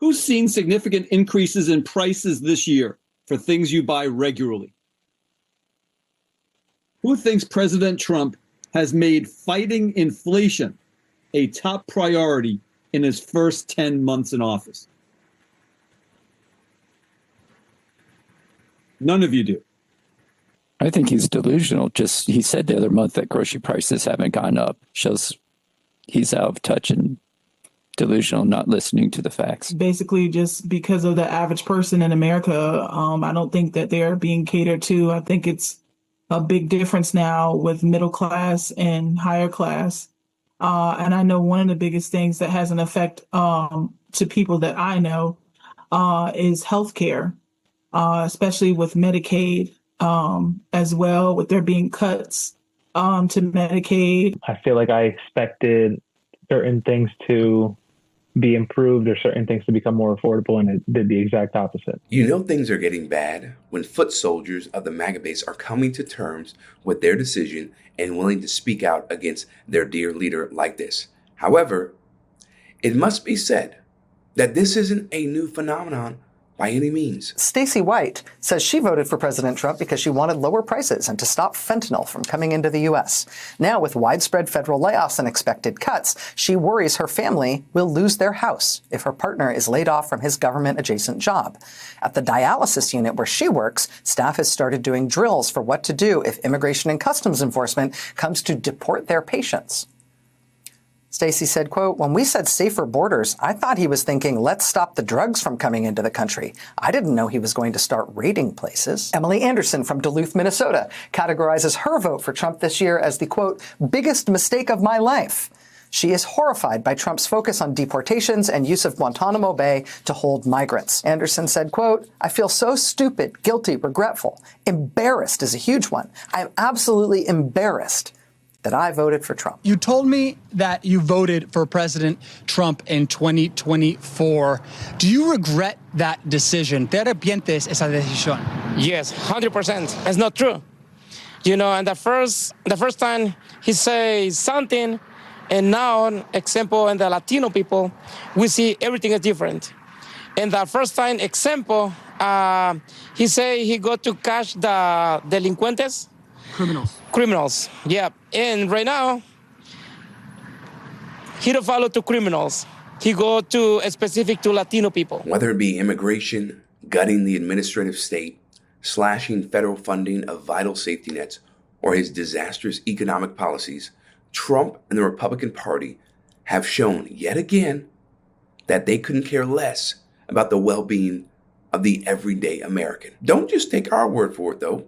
Who's seen significant increases in prices this year for things you buy regularly? Who thinks President Trump has made fighting inflation a top priority in his first 10 months in office? None of you do. I think he's delusional. Just he said the other month that grocery prices haven't gone up. Shows he's out of touch and delusional, not listening to the facts. Basically, just because of the average person in America, I don't think that they're being catered to. I think it's a big difference now with middle class and higher class. And I know one of the biggest things that has an effect to people that I know is healthcare, especially with Medicaid as well, with there being cuts to Medicaid. I feel like I expected certain things to be improved or certain things to become more affordable, and it did the exact opposite. You know things are getting bad when foot soldiers of the MAGA base are coming to terms with their decision and willing to speak out against their dear leader like this. However, it must be said that this isn't a new phenomenon by any means. Stacey White says she voted for President Trump because she wanted lower prices and to stop fentanyl from coming into the U.S. Now, with widespread federal layoffs and expected cuts, she worries her family will lose their house if her partner is laid off from his government-adjacent job. At the dialysis unit where she works, staff has started doing drills for what to do if Immigration and Customs Enforcement comes to deport their patients. Stacey said, quote, "When we said safer borders, I thought he was thinking, let's stop the drugs from coming into the country. I didn't know he was going to start raiding places." Emily Anderson from Duluth, Minnesota, categorizes her vote for Trump this year as the, quote, "biggest mistake of my life." She is horrified by Trump's focus on deportations and use of Guantanamo Bay to hold migrants. Anderson said, quote, "I feel so stupid, guilty, regretful. Embarrassed is a huge one. I'm absolutely embarrassed that I voted for Trump." You told me that you voted for President Trump in 2024. Do you regret that decision? ¿Te arrepientes esa decisión? Yes, 100%. It's not true. You know, and the first time he says something, and now, example, in the Latino people, we see everything is different. And the first time, example, he say he go to catch the delincuentes. Criminals, yeah. And right now, he don't follow to criminals. He go to specific to Latino people. Whether it be immigration, gutting the administrative state, slashing federal funding of vital safety nets, or his disastrous economic policies, Trump and the Republican Party have shown yet again that they couldn't care less about the well-being of the everyday American. Don't just take our word for it, though.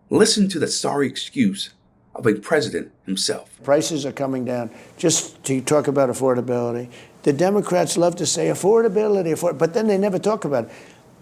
Listen to the sorry excuse of a president himself. Prices are coming down. Just to talk about affordability, the Democrats love to say affordability, but then they never talk about it.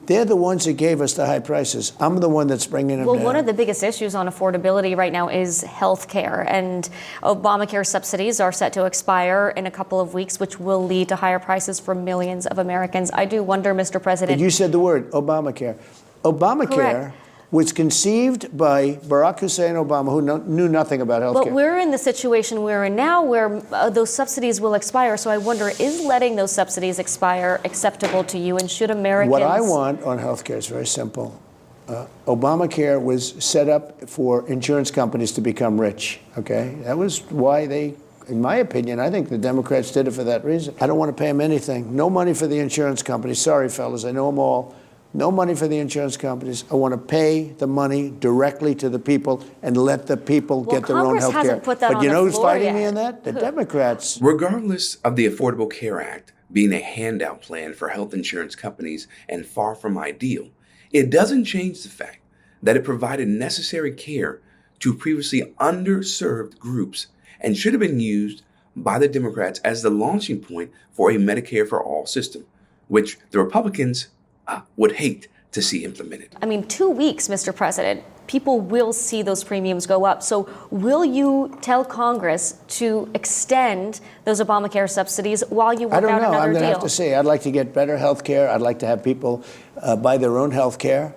They're the ones that gave us the high prices. I'm the one that's bringing them down. Well, one of the biggest issues on affordability right now is health care, and Obamacare subsidies are set to expire in a couple of weeks, which will lead to higher prices for millions of Americans. I do wonder, Mr. President. But you said the word Obamacare. Obamacare. Correct. Was conceived by Barack Hussein Obama, who knew nothing about health care. But we're in the situation we're in now where those subsidies will expire. So I wonder, is letting those subsidies expire acceptable to you? And should Americans... What I want on health care is very simple. Obamacare was set up for insurance companies to become rich, okay? That was why they, in my opinion, I think the Democrats did it for that reason. I don't want to pay them anything. No money for the insurance companies. Sorry, fellas, I know them all. No money for the insurance companies. I want to pay the money directly to the people and let the people get their own health care. But you know who's fighting me on that? The Democrats. Regardless of the Affordable Care Act being a handout plan for health insurance companies and far from ideal, it doesn't change the fact that it provided necessary care to previously underserved groups and should have been used by the Democrats as the launching point for a Medicare for All system, which the Republicans would hate to see implemented. I mean, 2 weeks, Mr. President, people will see those premiums go up. So will you tell Congress to extend those Obamacare subsidies while you work out another deal? I don't know. I'm going to have to say, I'd like to get better health care. I'd like to have people buy their own health care,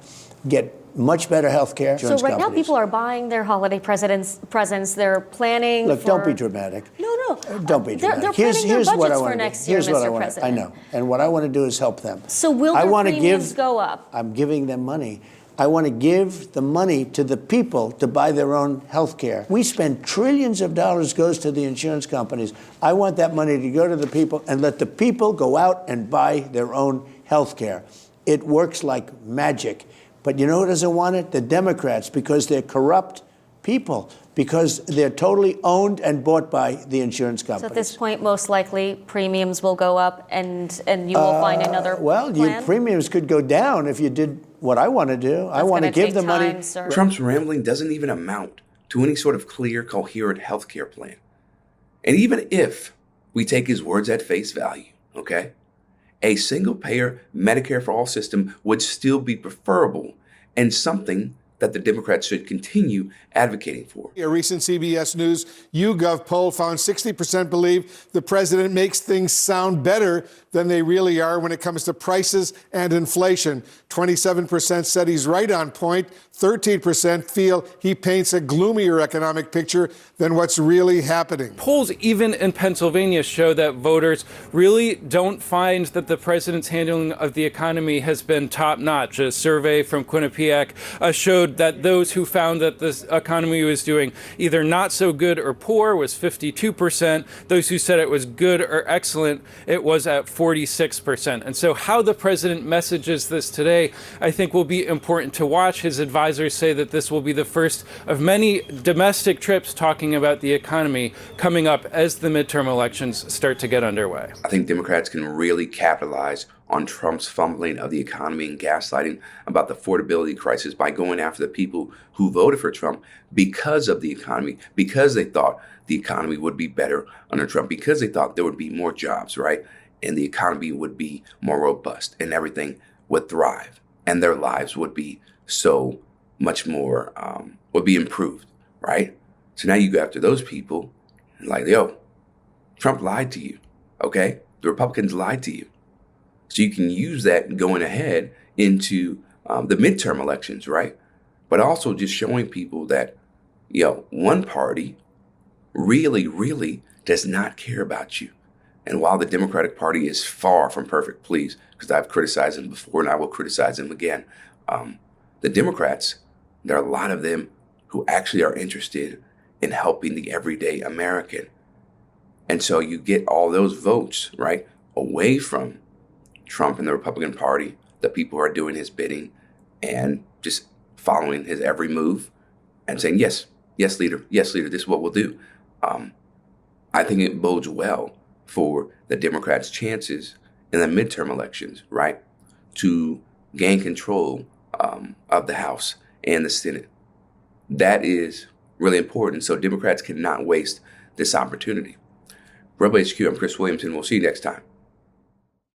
get much better health care. So right now people are buying their holiday presents. They're planning Look, don't be dramatic. No, no. Don't be They're dramatic. planning their what I budgets want for to do. next year, Here's what I Mr. want. I President. know, and what I want to do is help them. So will I their want to premiums give. go up? I'm giving them money. I want to give the money to the people to buy their own health care. We spend trillions of dollars goes to the insurance companies. I want that money to go to the people and let the people go out and buy their own health care. It works like magic. But you know who doesn't want it? The Democrats, because they're corrupt people, because they're totally owned and bought by the insurance companies. So at this point, most likely premiums will go up, and you will find another Well, plan? your premiums could go down if you did what I want to do. I want to give the money. Sir. Trump's rambling doesn't even amount to any sort of clear, coherent healthcare plan. And even if we take his words at face value, okay, a single-payer Medicare for all system would still be preferable and something that the Democrats should continue advocating for. A recent CBS News YouGov poll found 60% believe the president makes things sound better than they really are when it comes to prices and inflation. 27% said he's right on point. 13% feel he paints a gloomier economic picture than what's really happening. Polls even in Pennsylvania show that voters really don't find that the president's handling of the economy has been top-notch. A survey from Quinnipiac showed that those who found that the economy was doing either not so good or poor was 52%. Those who said it was good or excellent, it was at 46%. And so how the president messages this today, I think, will be important to watch. His advisors say that this will be the first of many domestic trips talking about the economy coming up as the midterm elections start to get underway. I think Democrats can really capitalize on Trump's fumbling of the economy and gaslighting about the affordability crisis by going after the people who voted for Trump because of the economy, because they thought the economy would be better under Trump, because they thought there would be more jobs, right? And the economy would be more robust and everything would thrive and their lives would be so much more, would be improved, right? So now you go after those people and like, yo, Trump lied to you, okay? The Republicans lied to you. So you can use that going ahead into the midterm elections, right? But also just showing people that, one party really, really does not care about you. And while the Democratic Party is far from perfect, please, because I've criticized them before and I will criticize them again, the Democrats, there are a lot of them who actually are interested in helping the everyday American. And so you get all those votes, right, away from Trump and the Republican Party, the people who are doing his bidding and just following his every move and saying, yes, leader, this is what we'll do. I think it bodes well for the Democrats' chances in the midterm elections, right, to gain control of the House and the Senate. That is really important. So Democrats cannot waste this opportunity. Rebel HQ, I'm Chris Williamson. We'll see you next time.